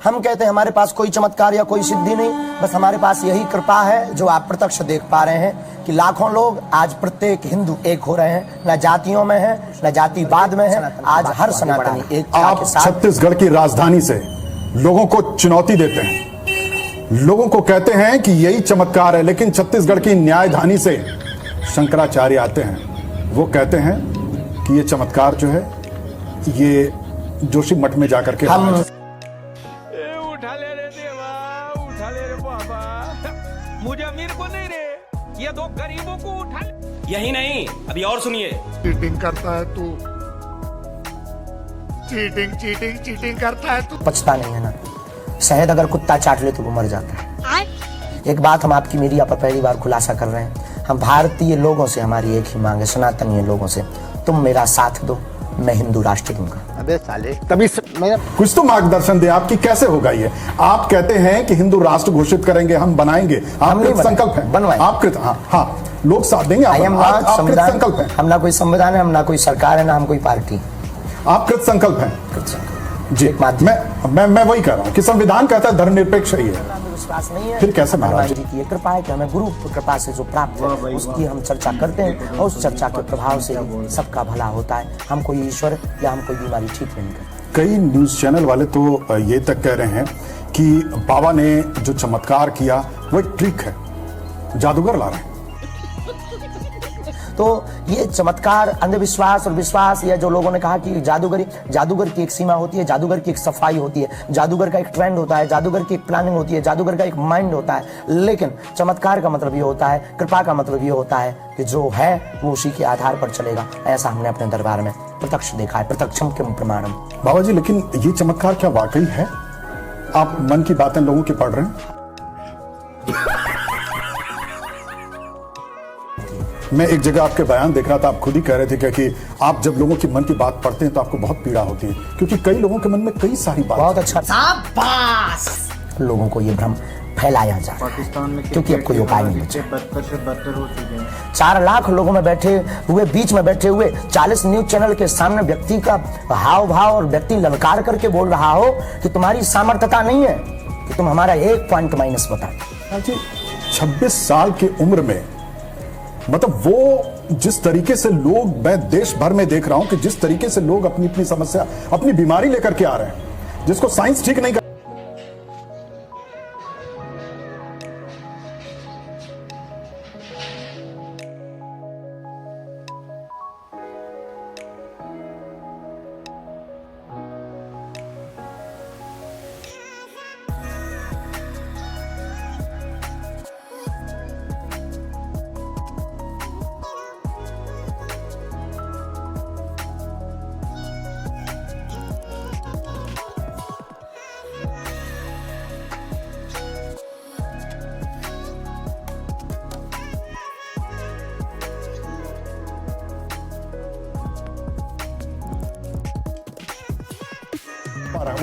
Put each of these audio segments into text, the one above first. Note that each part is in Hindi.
हम कहते हैं हमारे पास कोई चमत्कार या कोई सिद्धि नहीं, बस हमारे पास यही कृपा है जो आप प्रत्यक्ष देख पा रहे हैं कि लाखों लोग आज प्रत्येक हिंदू एक हो रहे हैं, न जातियों में है न जातिवाद में है। आज हर सनातनी एक आप छत्तीसगढ़ की राजधानी से लोगों को चुनौती देते हैं, लोगों को कहते हैं कि यही चमत्कार है, लेकिन छत्तीसगढ़ की न्यायधानी से शंकराचार्य आते हैं, वो कहते हैं कि ये चमत्कार जो है ये जोशी मठ में जाकर के हम उठा ले रे देवा, उठा ले रे बाबा, मुझे अमीर को नहीं रे, ये दो गरीबों को उठा ले। यही नहीं, अभी और सुनिए। चीटिंग करता है तू, चीटिंग चीटिंग चीटिंग करता है तू। पछता नहीं है ना, शहद अगर कुत्ता चाट ले तो वो मर जाता है। एक बात हम आपकी मीडिया पर पहली बार खुलासा कर रहे हैं, हम भारतीय लोगों से हमारी एक ही मांग है, सनातनीय लोगों से, तुम मेरा साथ दो, मैं हिंदू राष्ट्र दूंगा। अबे साले, तभी कुछ तो मार्गदर्शन दे आपकी, कैसे होगा ये? आप कहते हैं कि हिंदू राष्ट्र घोषित करेंगे, हम बनाएंगे, आप कृत संकल्प है, बनवाएं, आप कृत, हाँ लोग साथ देंगे, आप कृत संकल्प है। हम ना कोई संविधान है, हम ना कोई सरकार है, ना हम कोई पार्टी, आप कृत संकल्प है जी। मैं वही कह रहा हूँ कि संविधान कहता है धर्मनिरपेक्ष ही है, विश्वास नहीं है, फिर कैसे महाराज जी की कृपा है कि हमें गुरु कृपा से जो प्राप्त है उसकी हम चर्चा करते हैं, और उस चर्चा के प्रभाव से सबका भला होता है। हम कोई ईश्वर या हम कोई बीमारी ठीक नहीं करते। कई न्यूज चैनल वाले तो ये तक कह रहे हैं कि बाबा ने जो चमत्कार किया वो एक ट्रिक है, जादूगर ला रहे हैं। तो ये चमत्कार, अंधविश्वास और विश्वास, या जो लोगों ने कहा कि जादूगर की एक सीमा होती है, जादूगर की एक सफाई होती है, जादूगर का एक ट्रेंड होता है, जादूगर की एक प्लानिंग होती है, जादूगर का एक माइंड होता है, लेकिन चमत्कार का मतलब ये होता है, कृपा का मतलब ये होता है कि जो है वो उसी के आधार पर चलेगा। ऐसा हमने अपने दरबार में प्रत्यक्ष देखा है, प्रत्यक्षम के प्रमाणम। बाबा जी, लेकिन ये चमत्कार क्या वाकई है? आप मन की बातें लोगों की पढ़ रहे हैं? मैं एक जगह आपके बयान देख रहा था, आप खुद ही कह रहे थे कि आप जब लोगों की मन की बात पढ़ते हैं तो आपको बहुत पीड़ा होती है, क्योंकि कई लोगों के मन में कई सारी बात। बहुत अच्छा, शाबाश। लोगों को ये भ्रम फैलाया जा रहा है क्योंकि अब कोई उपाय नहीं बचा। 4 लाख लोगों में बैठे हुए, बीच में बैठे हुए 40 न्यूज चैनल के सामने व्यक्ति का हाव भाव और व्यक्ति ललकार करके बोल रहा हो कि तुम्हारी सामर्थ्यता नहीं है कि तुम हमारा 1 पॉइंट माइनस बता। 26 साल की उम्र में, मतलब वो जिस तरीके से लोग, मैं देश भर में देख रहा हूं कि जिस तरीके से लोग अपनी अपनी समस्या, अपनी बीमारी लेकर के आ रहे हैं, जिसको साइंस ठीक नहीं कर।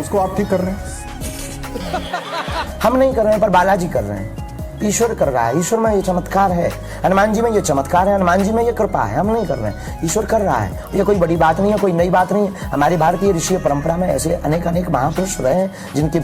उसको आप ठीक कर रहे हैं? हम नहीं कर रहे हैं, पर बालाजी कर रहे हैं, ईश्वर कर रहा है। ईश्वर में ये चमत्कार है, हनुमान जी में ये चमत्कार है, हनुमान जी में ये कृपा है। हम नहीं कर रहे हैं, ईश्वर कर रहा है। ये कोई बड़ी बात नहीं है, कोई नई बात नहीं है। हमारी भारतीय ऋषि परंपरा में ऐसे अनेक महापुरुष रहे हैं जिनकी